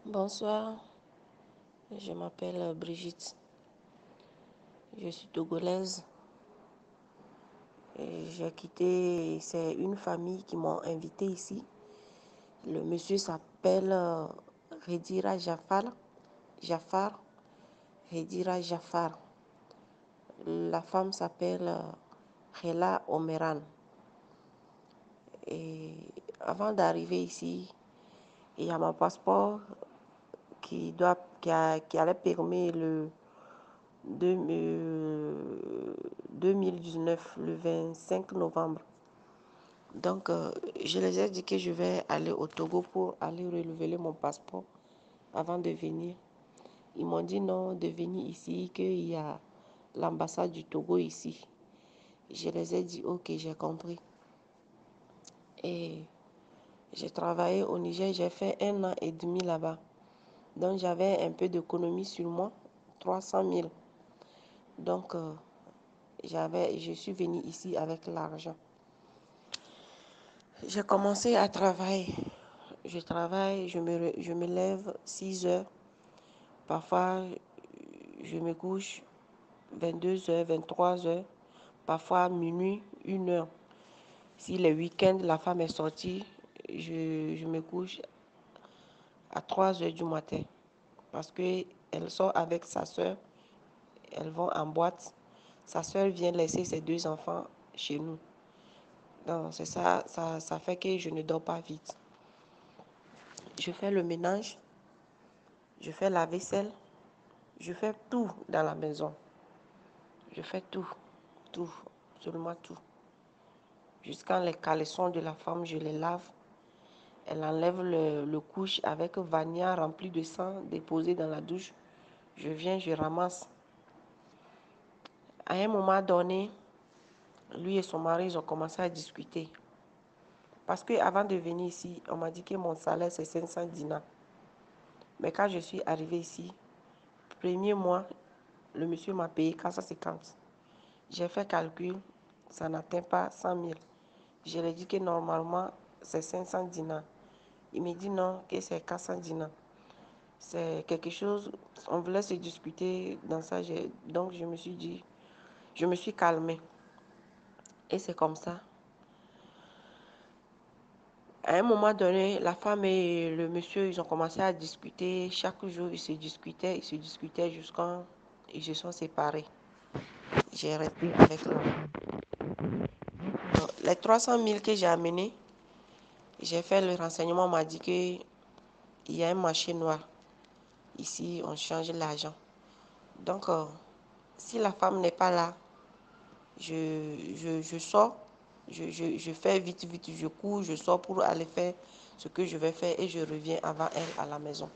Bonsoir, je m'appelle Brigitte. Je suis togolaise. J'ai quitté, c'est une famille qui m'a invité ici. Le monsieur s'appelle Redira Jafar, Redira Jafar. La femme s'appelle Rela Omeran. Et avant d'arriver ici, il y a mon passeport qui allait permettre le 2019, le 25 novembre. Donc, je les ai dit que je vais aller au Togo pour aller renouveler mon passeport avant de venir. Ils m'ont dit non, de venir ici, qu'il y a l'ambassade du Togo ici. Je les ai dit ok, j'ai compris. Et j'ai travaillé au Niger, j'ai fait 1 an et demi là-bas. Donc, j'avais un peu d'économie sur moi, 300 000. Donc, je suis venue ici avec l'argent. J'ai commencé à travailler. Je travaille, je me lève 6 heures. Parfois, je me couche 22 heures, 23 heures. Parfois, minuit, 1 heure. Si le week-end, la femme est sortie, je me couche à 3 heures du matin. Parce qu'elle sort avec sa soeur. Elles vont en boîte. Sa soeur vient laisser ses 2 enfants chez nous. Donc, c'est ça fait que je ne dors pas vite. Je fais le ménage, je fais la vaisselle, je fais tout dans la maison. Je fais tout, absolument tout. Jusqu'à les caleçons de la femme, je les lave. Elle enlève le couche avec vania rempli de sang déposé dans la douche. Je viens, je ramasse. À un moment donné, lui et son mari, ils ont commencé à discuter. Parce qu'avant de venir ici, on m'a dit que mon salaire, c'est 500 dinars. Mais quand je suis arrivée ici, premier mois, le monsieur m'a payé 450. J'ai fait calcul, ça n'atteint pas 100 000. Je lui ai dit que normalement, c'est 500 dinars. Il me dit non, que c'est 400 dinars. C'est quelque chose, on voulait se discuter dans ça. Donc, je me suis dit, je me suis calmée. Et c'est comme ça. À un moment donné, la femme et le monsieur, ils ont commencé à discuter. Chaque jour, ils se discutaient jusqu'à ils se sont séparés. J'ai resté avec la femme. Les 300 000 que j'ai amenés, j'ai fait le renseignement, on m'a dit qu'il y a un marché noir. Ici, on change l'argent. Donc, si la femme n'est pas là, je sors, je fais vite, je cours, je sors pour aller faire ce que je vais faire et je reviens avant elle à la maison.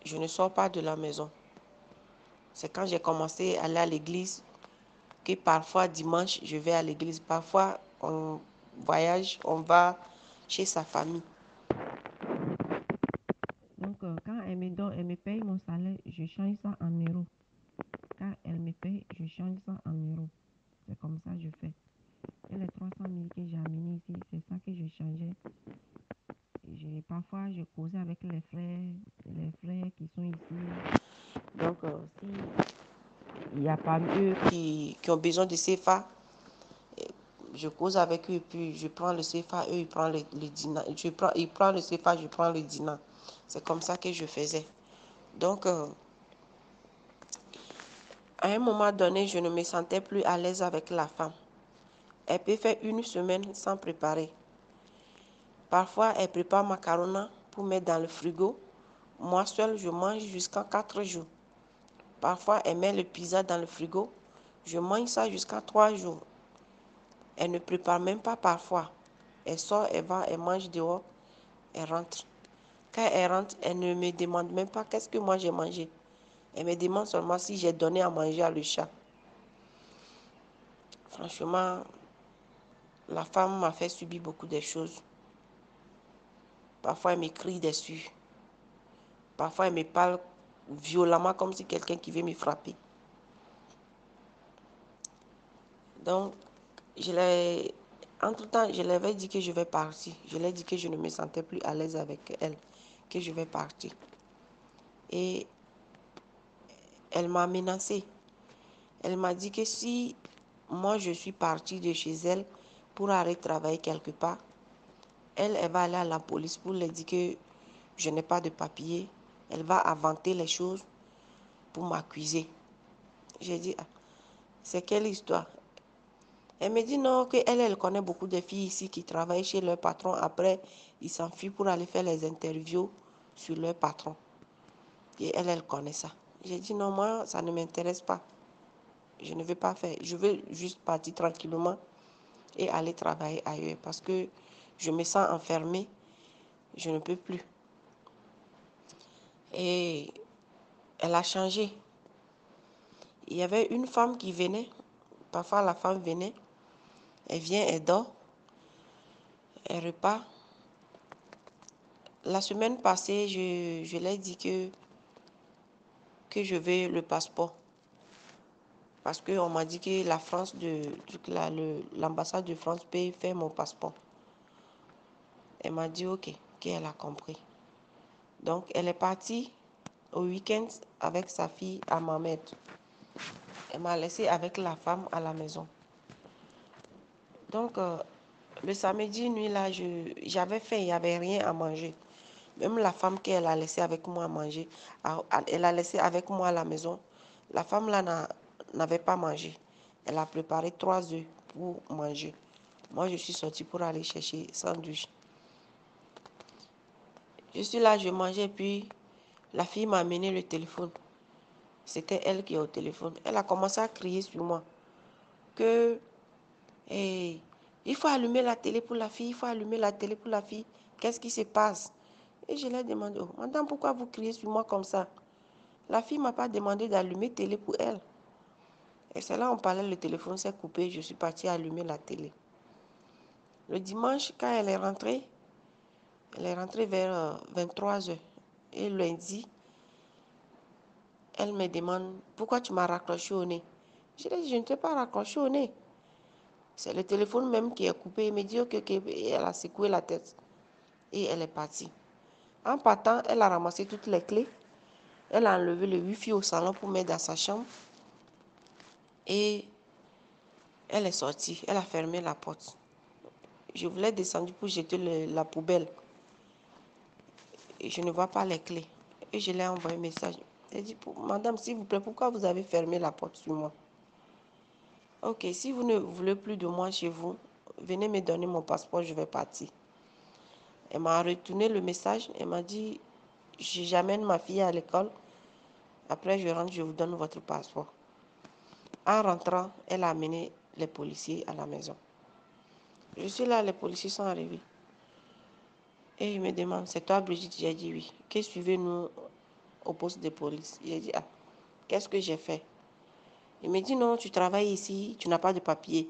Je ne sors pas de la maison. C'est quand j'ai commencé à aller à l'église que parfois dimanche, je vais à l'église. Parfois, on voyage, on va chez sa famille. Donc, quand elle me donne, elle me paye mon salaire, je change ça en euros. Quand elle me paye, je change ça en euros. C'est comme ça que je fais. Et les 300 000 que j'ai amenés ici, c'est ça que je changeais. Parfois, je causais avec les frères qui sont ici. Donc, si il y a parmi eux qui ont besoin de CFA, je cause avec eux et puis je prends le CFA, eux ils prennent le dinar. Ils prennent le CFA, je prends le dinar. C'est comme ça que je faisais. Donc, à un moment donné, je ne me sentais plus à l'aise avec la femme. Elle peut faire 1 semaine sans préparer. Parfois, elle prépare macaroni pour mettre dans le frigo. Moi seule, je mange jusqu'à 4 jours. Parfois, elle met le pizza dans le frigo. Je mange ça jusqu'à 3 jours. Elle ne prépare même pas parfois. Elle sort, elle va, elle mange dehors, elle rentre. Quand elle rentre, elle ne me demande même pas qu'est-ce que moi j'ai mangé. Elle me demande seulement si j'ai donné à manger à le chat. Franchement, la femme m'a fait subir beaucoup de choses. Parfois, elle me crie dessus. Parfois, elle me parle violemment comme si quelqu'un qui veut me frapper. Donc, entre-temps, je lui avais dit que je vais partir. Je lui ai dit que je ne me sentais plus à l'aise avec elle. que je vais partir. Et elle m'a menacée. Elle m'a dit que si moi je suis partie de chez elle pour aller travailler quelque part, elle va aller à la police pour lui dire que je n'ai pas de papier. Elle va inventer les choses pour m'accuser. J'ai dit, ah, c'est quelle histoire? Elle me dit non, qu'elle connaît beaucoup de filles ici qui travaillent chez leur patron. Après, ils s'enfuient pour aller faire les interviews sur leur patron. Et elle connaît ça. J'ai dit non, moi, ça ne m'intéresse pas. Je ne veux pas faire. Je veux juste partir tranquillement et aller travailler ailleurs parce que je me sens enfermée. Je ne peux plus. Et elle a changé. Il y avait une femme qui venait. Parfois, la femme venait. Elle vient, elle dort. Elle repart. La semaine passée, je l'ai dit que je veux le passeport. Parce qu'on m'a dit que la France l'ambassade de France peut faire mon passeport. Elle m'a dit ok, qu'elle a compris. Donc, elle est partie au week-end avec sa fille à Mohamed. Elle m'a laissé avec la femme à la maison. Donc, le samedi nuit là, j'avais faim, il n'y avait rien à manger. Même la femme qu'elle a laissée avec moi à manger, elle a laissé avec moi à la maison. La femme là n'avait pas mangé. Elle a préparé 3 œufs pour manger. Moi, je suis sortie pour aller chercher sandwich. Je suis là, je mangeais, puis la fille m'a amené le téléphone. C'était elle qui est au téléphone. Elle a commencé à crier sur moi que hey, il faut allumer la télé pour la fille, il faut allumer la télé pour la fille. Qu'est-ce qui se passe? Et je lui ai demandé, oh, madame, pourquoi vous criez sur moi comme ça? La fille ne m'a pas demandé d'allumer la télé pour elle. Et c'est là on parlait, le téléphone s'est coupé, je suis partie allumer la télé. Le dimanche, quand elle est rentrée vers 23h. Et lundi, elle me demande, pourquoi tu m'as raccroché au nez? Je lui ai dit, je ne t'ai pas raccroché au nez. C'est le téléphone même qui est coupé. Elle me dit, ok, et elle a secoué la tête. Et elle est partie. En partant, elle a ramassé toutes les clés. Elle a enlevé le wifi au salon pour mettre dans sa chambre. Et elle est sortie. Elle a fermé la porte. Je voulais descendre pour jeter la poubelle. Et je ne vois pas les clés. Et je lui ai envoyé un message. Elle dit, madame, s'il vous plaît, pourquoi vous avez fermé la porte sur moi? Ok, si vous ne voulez plus de moi chez vous, venez me donner mon passeport, je vais partir. Elle m'a retourné le message. Elle m'a dit, j'amène ma fille à l'école. Après, je rentre, je vous donne votre passeport. En rentrant, elle a amené les policiers à la maison. Je suis là, les policiers sont arrivés. Et ils me demandent, c'est toi Brigitte? J'ai dit oui. Que suivez-nous au poste de police? J'ai dit, ah, qu'est-ce que j'ai fait? Il me dit, non, tu travailles ici, tu n'as pas de papier.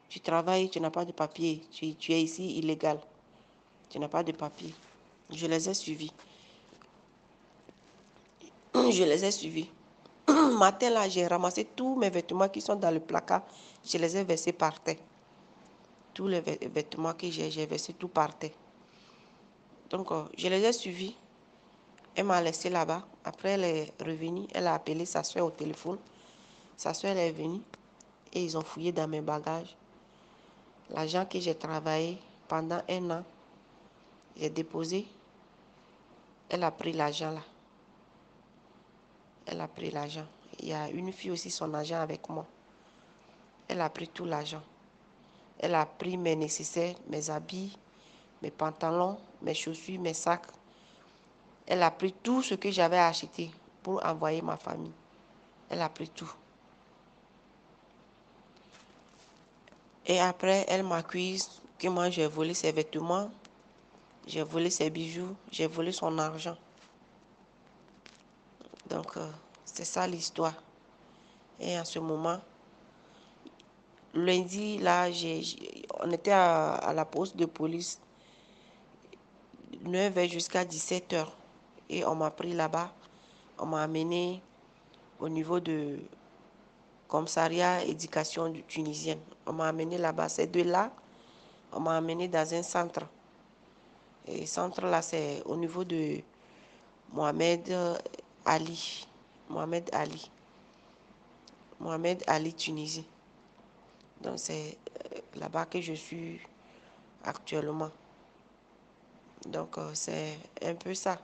Tu travailles, tu n'as pas de papier. Tu es ici illégal. Tu n'as pas de papier. Je les ai suivis. Je les ai suivis. Matin, là, j'ai ramassé tous mes vêtements qui sont dans le placard. Je les ai versés par terre. Tous les vêtements que j'ai versés, tout par terre. Donc, je les ai suivis. Elle m'a laissé là-bas. Après, elle est revenue. Elle a appelé sa soeur au téléphone. Sa soeur est venue et ils ont fouillé dans mes bagages. L'argent que j'ai travaillé pendant 1 an, j'ai déposé. Elle a pris l'argent là. Elle a pris l'argent. Il y a une fille aussi, son argent avec moi. Elle a pris tout l'argent. Elle a pris mes nécessaires, mes habits, mes pantalons, mes chaussures, mes sacs. Elle a pris tout ce que j'avais acheté pour envoyer ma famille. Elle a pris tout. Et après, elle m'accuse que moi, j'ai volé ses vêtements, j'ai volé ses bijoux, j'ai volé son argent. Donc, c'est ça l'histoire. Et en ce moment, lundi, là, on était à la poste de police, 9h jusqu'à 17h. Et on m'a pris là-bas. On m'a amené au niveau de commissariat éducation tunisienne. On m'a amené là-bas. Ces deux-là, on m'a amené dans un centre. Et centre là, c'est au niveau de Mohamed Ali. Mohamed Ali. Mohamed Ali, Tunisie. Donc c'est là-bas que je suis actuellement. Donc c'est un peu ça.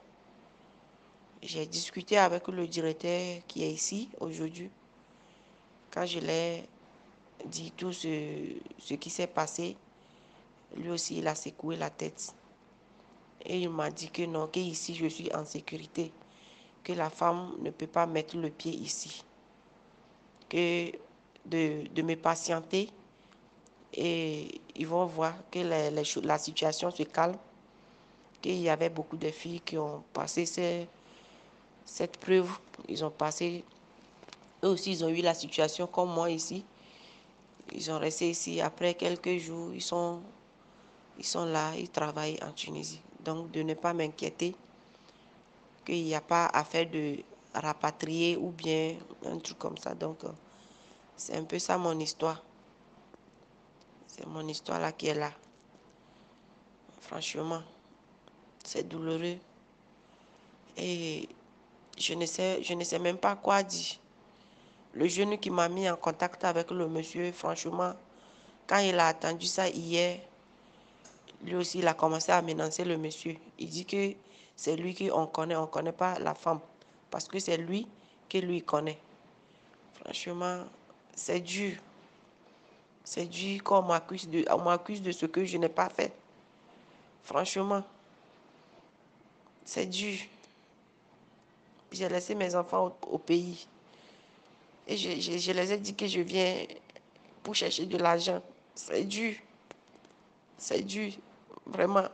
J'ai discuté avec le directeur qui est ici aujourd'hui. Quand je l'ai dit tout ce qui s'est passé, lui aussi il a secoué la tête. Et il m'a dit que non, que ici je suis en sécurité, que la femme ne peut pas mettre le pied ici, que de me patienter et ils vont voir que la situation se calme, qu'il y avait beaucoup de filles qui ont passé cette preuve, ils ont passé, eux aussi ils ont eu la situation comme moi ici, ils ont resté ici, après quelques jours, ils sont là, ils travaillent en Tunisie. Donc de ne pas m'inquiéter qu'il n'y a pas affaire de rapatrier ou bien un truc comme ça. Donc c'est un peu ça mon histoire. C'est mon histoire là qui est là. Franchement, c'est douloureux. Et je ne sais même pas quoi dire. Le jeune qui m'a mis en contact avec le monsieur, franchement, quand il a attendu ça hier, lui aussi, il a commencé à menacer le monsieur. Il dit que c'est lui qu'on connaît, on ne connaît pas la femme. Parce que c'est lui que lui connaît. Franchement, c'est dur. C'est dur qu'on on m'accuse de ce que je n'ai pas fait. Franchement, c'est dur. J'ai laissé mes enfants au pays. Et je les ai dit que je viens pour chercher de l'argent. C'est dur. C'est dur. Vraiment.